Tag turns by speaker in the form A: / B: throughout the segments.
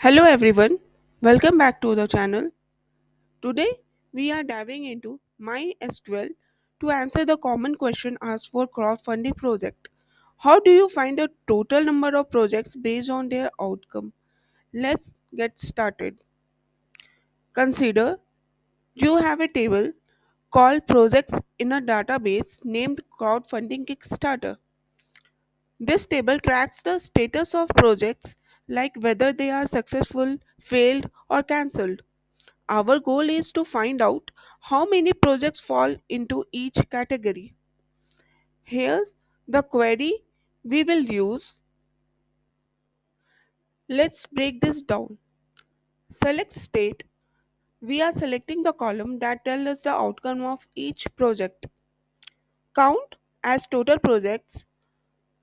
A: Hello everyone, welcome back to the channel. Today we are diving into MySQL to answer the common question asked for crowdfunding project. How do you find the total number of projects based on their outcome? Let's get started. Consider you have a table called projects in a database named crowdfunding Kickstarter. This table tracks the status of projects like whether they are successful, failed or cancelled. Our goal is to find out how many projects fall into each category. Here's the query we will use. Let's break this down. Select state. We are selecting the column that tells us the outcome of each project. Count as total projects.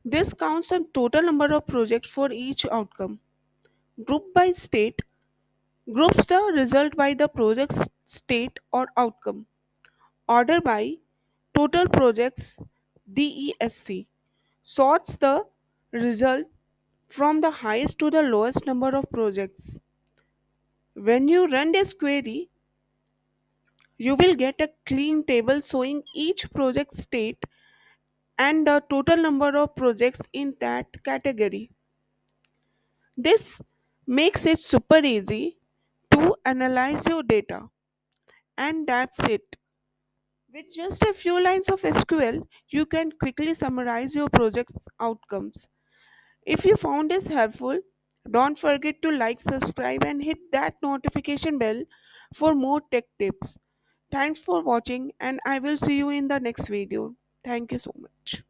A: This counts the total number of projects for each outcome. Group by state groups the result by the project's state or outcome. Order by total projects DESC sorts the result from the highest to the lowest number of projects. When you run this query, you will get a clean table showing each project state and the total number of projects in that category. This makes it super easy to analyze your data. And that's it. With just a few lines of SQL, you can quickly summarize your project's outcomes. If you found this helpful, don't forget to like, subscribe, and hit that notification bell for more tech tips. Thanks for watching, and I will see you in the next video. Thank you so much.